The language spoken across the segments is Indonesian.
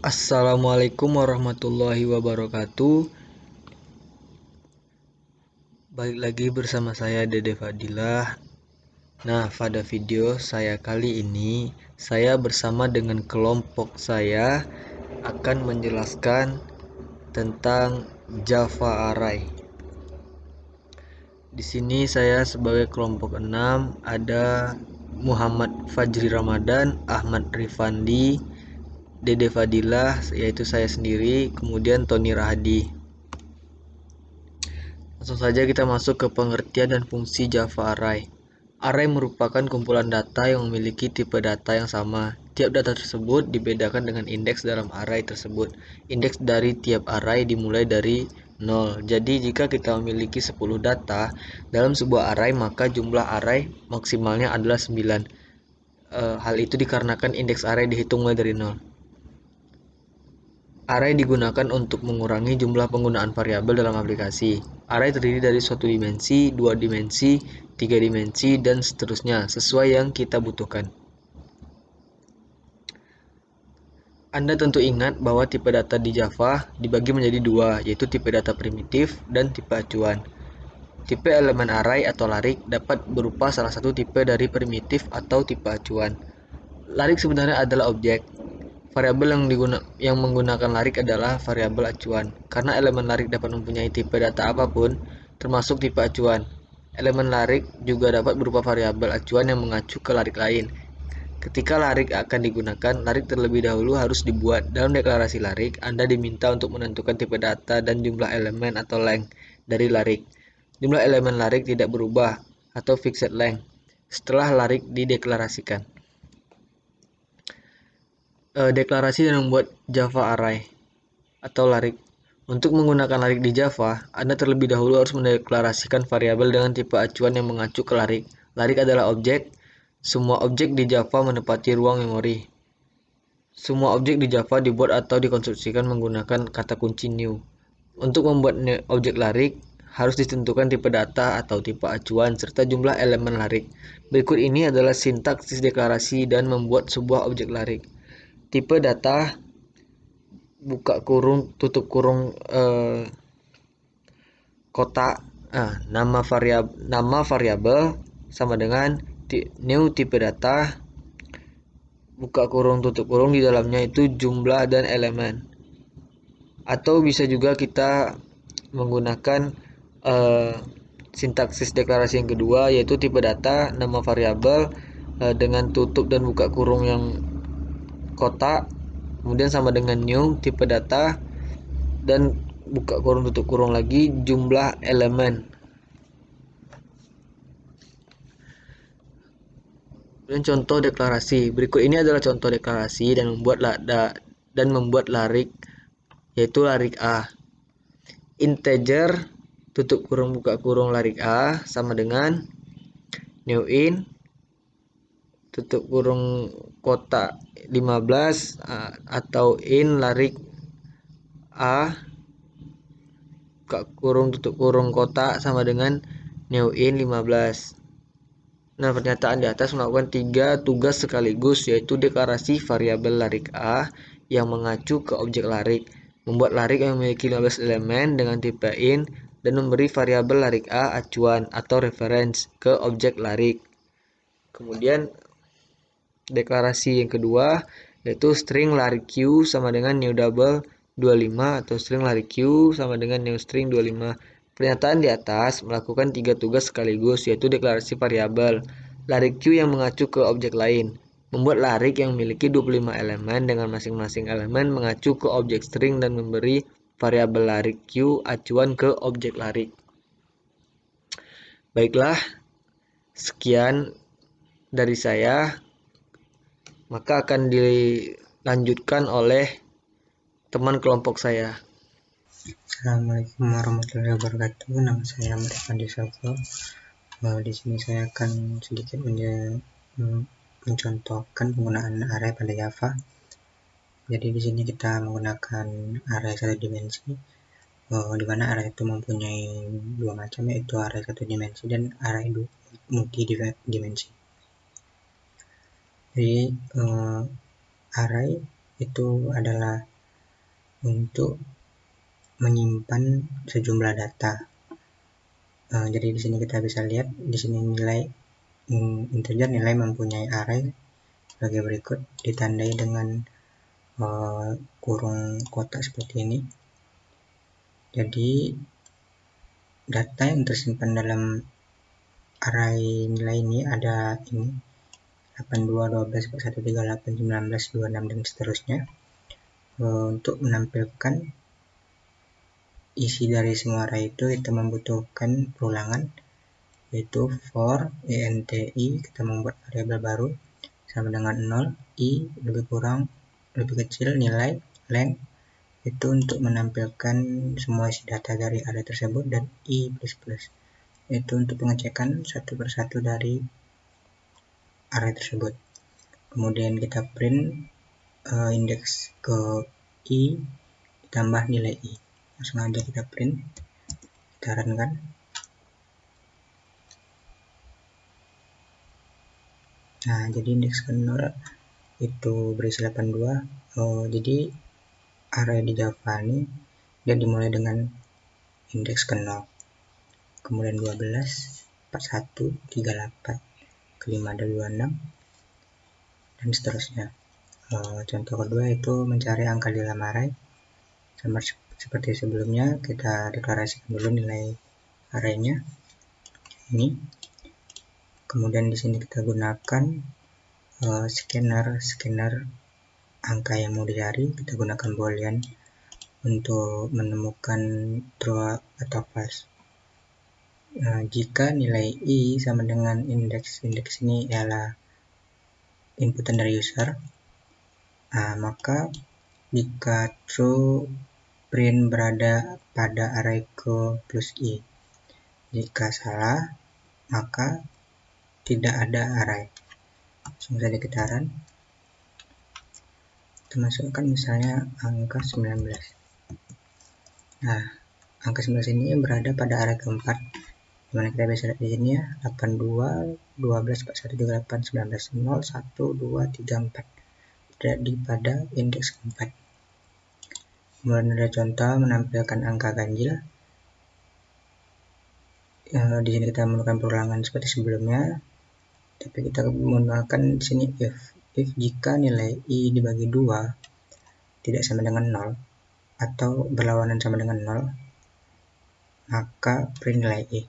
Assalamualaikum warahmatullahi wabarakatuh. Balik lagi bersama saya Dede Fadilah. Nah, pada video saya kali ini, saya bersama dengan kelompok saya akan menjelaskan tentang Java Array. Di sini saya sebagai kelompok 6 ada Muhammad Fajri Ramadan, Ahmad Rifandi, Dede Fadilah, yaitu saya sendiri, kemudian Tony Rahadi. Langsung saja kita masuk ke pengertian dan fungsi Java Array. Array merupakan kumpulan data yang memiliki tipe data yang sama. Tiap data tersebut dibedakan dengan indeks dalam array tersebut. Indeks dari tiap array dimulai dari 0. Jadi jika kita memiliki 10 data dalam sebuah array, maka jumlah array maksimalnya adalah 9. Hal itu dikarenakan indeks array dihitung mulai dari 0. Array digunakan untuk mengurangi jumlah penggunaan variabel dalam aplikasi. Array terdiri dari suatu dimensi, 2 dimensi, 3 dimensi, dan seterusnya, sesuai yang kita butuhkan. Anda tentu ingat bahwa tipe data di Java dibagi menjadi dua, yaitu tipe data primitif dan tipe acuan. Tipe elemen array atau larik dapat berupa salah satu tipe dari primitif atau tipe acuan. Larik sebenarnya adalah objek. Variabel yang menggunakan larik adalah variabel acuan. Karena elemen larik dapat mempunyai tipe data apapun, termasuk tipe acuan. Elemen larik juga dapat berupa variabel acuan yang mengacu ke larik lain. Ketika larik akan digunakan, larik terlebih dahulu harus dibuat. Dalam deklarasi larik, Anda diminta untuk menentukan tipe data dan jumlah elemen atau length dari larik. Jumlah elemen larik tidak berubah atau fixed length setelah larik dideklarasikan. Deklarasi dan membuat Java Array atau larik. Untuk menggunakan larik di Java, Anda terlebih dahulu harus mendeklarasikan variabel dengan tipe acuan yang mengacu ke larik. Larik adalah objek. Semua objek di Java menempati ruang memori. Semua objek di Java dibuat atau dikonstruksikan menggunakan kata kunci new. Untuk membuat objek larik, harus ditentukan tipe data atau tipe acuan serta jumlah elemen larik. Berikut ini adalah sintaksis deklarasi dan membuat sebuah objek larik. Tipe data buka kurung tutup kurung kotak. Nama variabel sama dengan new tipe data buka kurung tutup kurung, di dalamnya itu jumlah dan elemen. Atau bisa juga kita menggunakan sintaksis deklarasi yang kedua, yaitu tipe data nama variabel dengan tutup dan buka kurung yang kotak, kemudian sama dengan new tipe data dan buka kurung tutup kurung lagi jumlah elemen. Dan contoh deklarasi. Berikut ini adalah contoh deklarasi dan membuat larik, yaitu larik A. Integer tutup kurung buka kurung larik A sama dengan new in tutup kurung kotak 15 atau in larik A buka kurung tutup kurung kotak sama dengan new in 15. Nah, pernyataan di atas melakukan 3 tugas sekaligus, yaitu deklarasi variabel larik A yang mengacu ke objek larik, membuat larik yang memiliki 15 elemen dengan tipe int, dan memberi variabel larik A acuan atau reference ke objek larik. Kemudian deklarasi yang kedua yaitu string larik Q sama dengan new double 25 atau string larik Q sama dengan new string 25. Pernyataan di atas melakukan 3 tugas sekaligus, yaitu deklarasi variabel larik Q yang mengacu ke objek lain, membuat larik yang memiliki 25 elemen dengan masing-masing elemen mengacu ke objek string, dan memberi variabel larik Q acuan ke objek larik. Baiklah, sekian dari saya, maka akan dilanjutkan oleh teman kelompok saya. Assalamualaikum warahmatullahi wabarakatuh. Nama saya Ahmad Rifandi Sofo. Di sini saya akan sedikit mencontohkan penggunaan array pada Java. Jadi di sini kita menggunakan array satu dimensi, di mana array itu mempunyai dua macam, yaitu array satu dimensi dan array multi dimensi. Jadi array itu adalah untuk menyimpan sejumlah data. Jadi di sini kita bisa lihat di sini nilai integer nilai mempunyai array sebagai berikut, ditandai dengan kurung kotak seperti ini. Jadi data yang tersimpan dalam array nilai ini ada ini 82, 12, 41, 38, 19, 26 dan seterusnya. Untuk menampilkan isi dari semua array itu kita membutuhkan perulangan, yaitu for inti kita membuat variabel baru sama dengan 0, i lebih kecil nilai length itu untuk menampilkan semua isi data dari array tersebut, dan i++ itu untuk pengecekan satu persatu dari array tersebut. Kemudian kita print indeks ke i ditambah nilai i. Langsung aja kita print, kita runkan. Nah, jadi indeks ke 0 itu berisi 82. Jadi array di Java ini dia dimulai dengan indeks ke 0, kemudian 12, 41, 38, kelima ada 26 dan seterusnya. Contoh kedua itu mencari angka di dalam array. Sama seperti sebelumnya, kita deklarasikan dulu nilai arraynya ini. Kemudian di sini kita gunakan scanner angka yang mau dicari. Kita gunakan boolean untuk menemukan true atau false. Jika nilai i sama dengan indeks ini ialah inputan dari user, maka jika true, print berada pada array ke plus i. Jika salah, maka tidak ada array. Langsung saja kita run. Kita masukkan misalnya angka 19. Nah, angka 19 ini berada pada array keempat, dimana kita bisa lihat di sini ya, 82, 12, 41, 38, 19, 0, 1, 2, 3, 4 berada pada indeks keempat. Kemudian ada contoh menampilkan angka ganjil. Di sini kita menggunakan perulangan seperti sebelumnya, tapi kita menggunakan di sini if jika nilai i dibagi 2 tidak sama dengan 0 atau berlawanan sama dengan 0, maka print nilai i.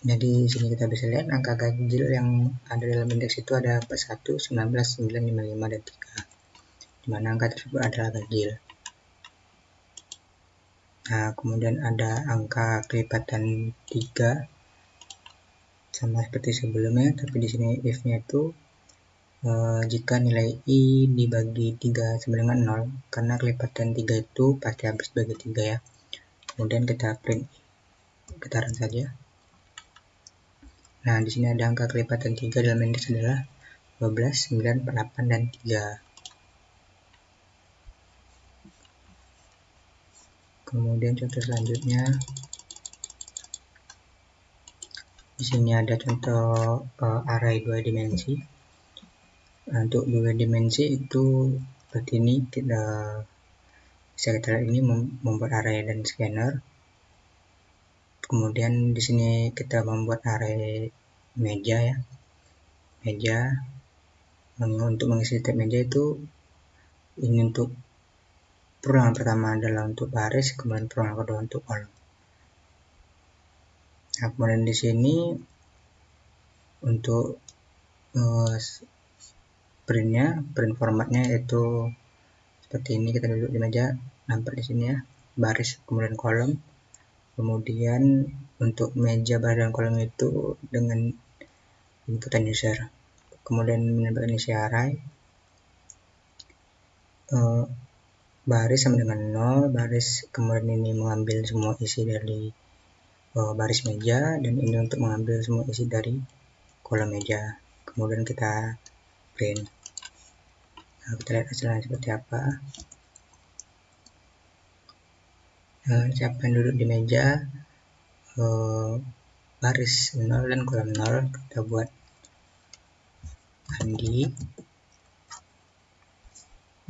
Jadi di sini kita bisa lihat angka ganjil yang ada dalam indeks itu ada 41, 19, 9, 55 dan 3, dimana angka tersebut adalah ganjil. Nah, kemudian ada angka kelipatan 3 sama seperti sebelumnya, tapi di sini if-nya itu jika nilai i dibagi 3 sama dengan 0, karena kelipatan 3 itu pasti habis bagi 3 ya. Kemudian kita print, kita run saja. Nah, di sini ada angka kelipatan 3 dalam indeks adalah 12, 9, 48 dan 3. Kemudian contoh selanjutnya, di sini ada contoh array 2 dimensi. Untuk 2 dimensi itu seperti ini, kita bisa kita lihat ini membuat array dan scanner. Kemudian di sini kita membuat array meja ya, meja. Untuk mengisi setiap meja itu, ini untuk perulangan pertama adalah untuk baris, kemudian perulangan kedua untuk kolom. Nah, kemudian di sini untuk print formatnya itu seperti ini. Kita duduk di meja, nampak di sini ya, baris kemudian kolom. Kemudian untuk meja, baris dan kolom itu dengan inputan user. Kemudian menambahkan isi array, baris sama dengan 0, baris kemudian ini mengambil semua isi dari baris meja, dan ini untuk mengambil semua isi dari kolom meja. Kemudian kita print. Nah, kita lihat hasilnya seperti apa. Siapa yang duduk di meja, baris 0 dan kolom 0, kita buat Andi.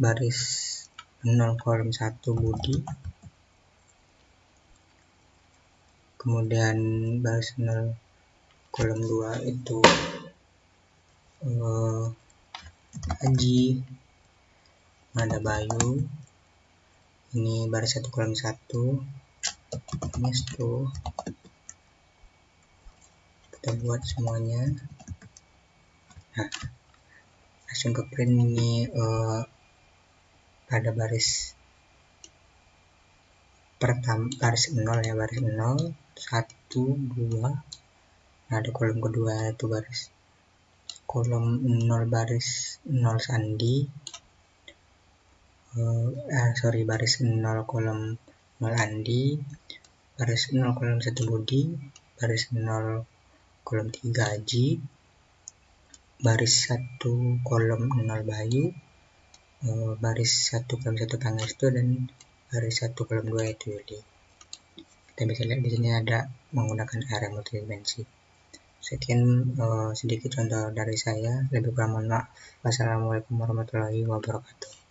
baris 0 kolom 1 Budi, kemudian baris 0 kolom 2 itu Haji, ada Bayu, ini baris 1 kolom 1 Nesto. Kita buat semuanya. Nah, langsung ke print ini pada baris pertama, baris 0 ya, baris 0 1 2. Nah, ada kolom kedua itu baris kolom 0 baris 0 Sandi, baris 0 kolom 0 Andi, baris 0 kolom 1 Budi, baris 0 kolom 3 Haji, baris 1 kolom 0 Bayu, baris 1 kolom 1 Pangestu, dan baris 1 kolom 2 itu Yuli. Kita bisa lihat di sini ada menggunakan area multidimensi. Sekian sedikit contoh dari saya, lebih kurang mohon maaf. Wassalamualaikum warahmatullahi wabarakatuh.